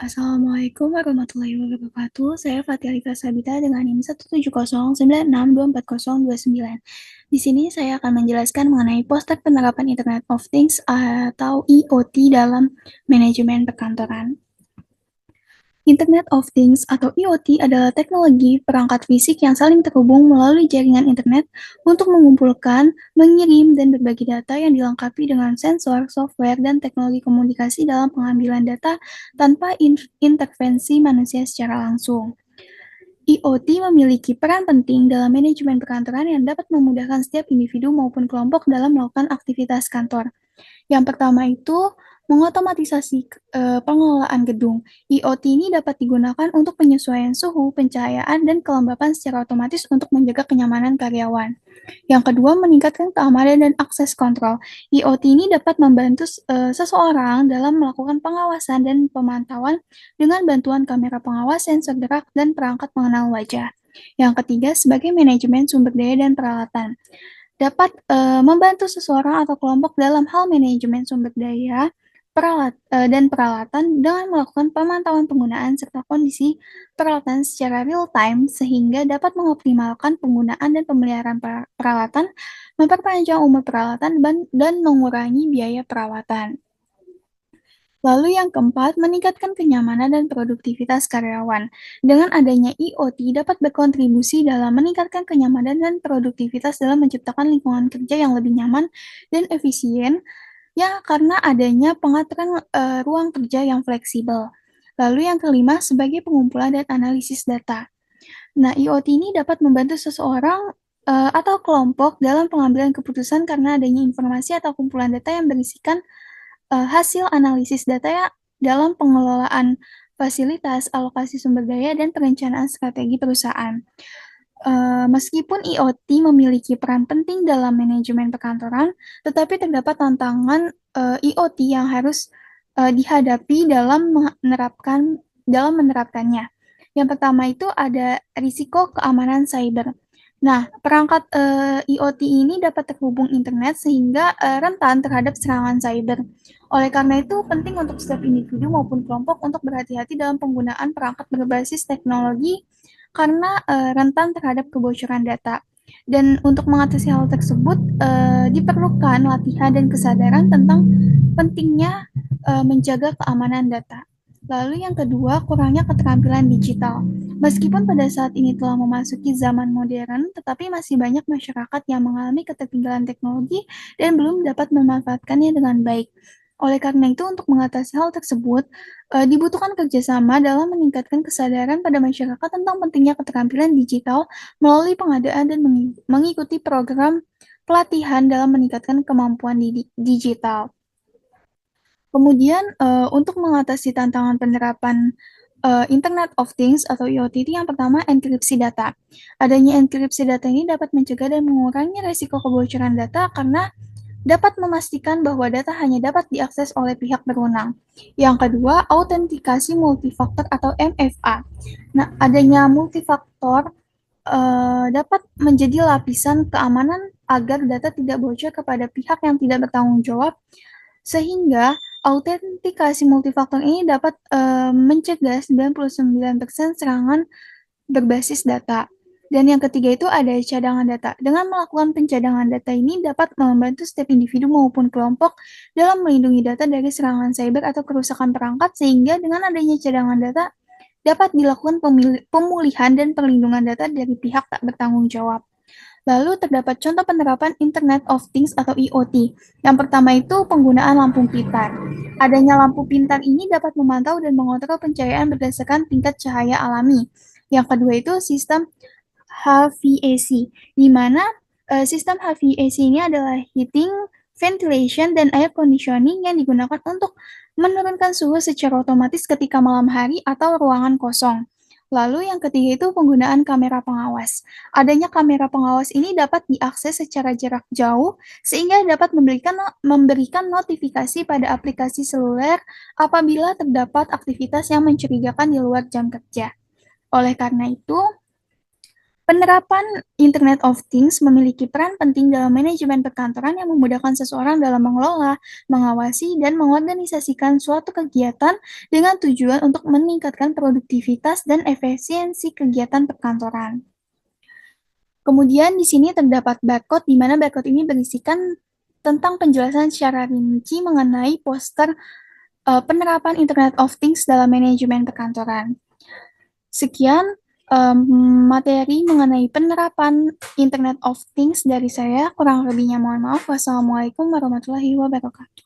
Assalamualaikum warahmatullahi wabarakatuh. Saya Fatia Rifka Sabita dengan NIM 17096640299. Di sini saya akan menjelaskan mengenai poster penerapan Internet of Things atau IoT dalam manajemen perkantoran. Internet of Things atau IoT adalah teknologi perangkat fisik yang saling terhubung melalui jaringan internet untuk mengumpulkan, mengirim, dan berbagi data yang dilengkapi dengan sensor, software, dan teknologi komunikasi dalam pengambilan data tanpa intervensi manusia secara langsung. IoT memiliki peran penting dalam manajemen perkantoran yang dapat memudahkan setiap individu maupun kelompok dalam melakukan aktivitas kantor. Yang pertama itu mengotomatisasi pengelolaan gedung. IoT ini dapat digunakan untuk penyesuaian suhu, pencahayaan, dan kelembapan secara otomatis untuk menjaga kenyamanan karyawan. Yang kedua, meningkatkan keamanan dan akses kontrol. IoT ini dapat membantu seseorang dalam melakukan pengawasan dan pemantauan dengan bantuan kamera pengawas, sensor gerak, dan perangkat pengenal wajah. Yang ketiga, sebagai manajemen sumber daya dan peralatan dapat membantu seseorang atau kelompok dalam hal manajemen sumber daya dan peralatan dengan melakukan pemantauan penggunaan serta kondisi peralatan secara real time sehingga dapat mengoptimalkan penggunaan dan pemeliharaan peralatan, memperpanjang umur peralatan, dan mengurangi biaya perawatan. Lalu yang keempat, meningkatkan kenyamanan dan produktivitas karyawan. Dengan adanya IoT dapat berkontribusi dalam meningkatkan kenyamanan dan produktivitas dalam menciptakan lingkungan kerja yang lebih nyaman dan efisien, ya karena adanya pengaturan ruang kerja yang fleksibel. Lalu yang kelima, sebagai pengumpulan dan analisis data. Nah, IoT ini dapat membantu seseorang atau kelompok dalam pengambilan keputusan karena adanya informasi atau kumpulan data yang berisikan hasil analisis data ya dalam pengelolaan fasilitas, alokasi sumber daya, dan perencanaan strategi perusahaan. Meskipun IoT memiliki peran penting dalam manajemen perkantoran, tetapi terdapat tantangan IoT yang harus dihadapi dalam menerapkannya. Yang pertama itu ada risiko keamanan cyber. Nah, perangkat IoT ini dapat terhubung internet sehingga rentan terhadap serangan cyber. Oleh karena itu, penting untuk setiap individu maupun kelompok untuk berhati-hati dalam penggunaan perangkat berbasis teknologi karena rentan terhadap kebocoran data. Dan untuk mengatasi hal tersebut, diperlukan latihan dan kesadaran tentang pentingnya menjaga keamanan data. Lalu yang kedua, kurangnya keterampilan digital. Meskipun pada saat ini telah memasuki zaman modern, tetapi masih banyak masyarakat yang mengalami ketertinggalan teknologi dan belum dapat memanfaatkannya dengan baik. Oleh karena itu, untuk mengatasi hal tersebut, dibutuhkan kerjasama dalam meningkatkan kesadaran pada masyarakat tentang pentingnya keterampilan digital melalui pengadaan dan mengikuti program pelatihan dalam meningkatkan kemampuan digital. Kemudian untuk mengatasi tantangan penerapan Internet of Things atau IoT itu yang pertama enkripsi data. Adanya enkripsi data ini dapat mencegah dan mengurangi risiko kebocoran data karena dapat memastikan bahwa data hanya dapat diakses oleh pihak berwenang. Yang kedua, autentikasi multifaktor atau MFA. Nah, adanya multifaktor dapat menjadi lapisan keamanan agar data tidak bocor kepada pihak yang tidak bertanggung jawab sehingga autentikasi multifaktor ini dapat mencegah 99% serangan berbasis data. Dan yang ketiga itu ada cadangan data. Dengan melakukan pencadangan data ini dapat membantu setiap individu maupun kelompok dalam melindungi data dari serangan cyber atau kerusakan perangkat sehingga dengan adanya cadangan data dapat dilakukan pemulihan dan perlindungan data dari pihak tak bertanggung jawab. Lalu terdapat contoh penerapan Internet of Things atau IoT. Yang pertama itu penggunaan lampu pintar. Adanya lampu pintar ini dapat memantau dan mengontrol pencahayaan berdasarkan tingkat cahaya alami. Yang kedua itu sistem HVAC, di mana sistem HVAC ini adalah heating, ventilation, dan air conditioning yang digunakan untuk menurunkan suhu secara otomatis ketika malam hari atau ruangan kosong. Lalu yang ketiga itu penggunaan kamera pengawas. Adanya kamera pengawas ini dapat diakses secara jarak jauh sehingga dapat memberikan notifikasi pada aplikasi seluler apabila terdapat aktivitas yang mencurigakan di luar jam kerja. Oleh karena itu, Penerapan Internet of Things memiliki peran penting dalam manajemen perkantoran yang memudahkan seseorang dalam mengelola, mengawasi, dan mengorganisasikan suatu kegiatan dengan tujuan untuk meningkatkan produktivitas dan efisiensi kegiatan perkantoran. Kemudian di sini terdapat barcode, di mana barcode ini berisikan tentang penjelasan secara rinci mengenai poster penerapan Internet of Things dalam manajemen perkantoran. Sekian materi mengenai penerapan Internet of Things dari saya. Kurang lebihnya mohon maaf. Wassalamualaikum warahmatullahi wabarakatuh.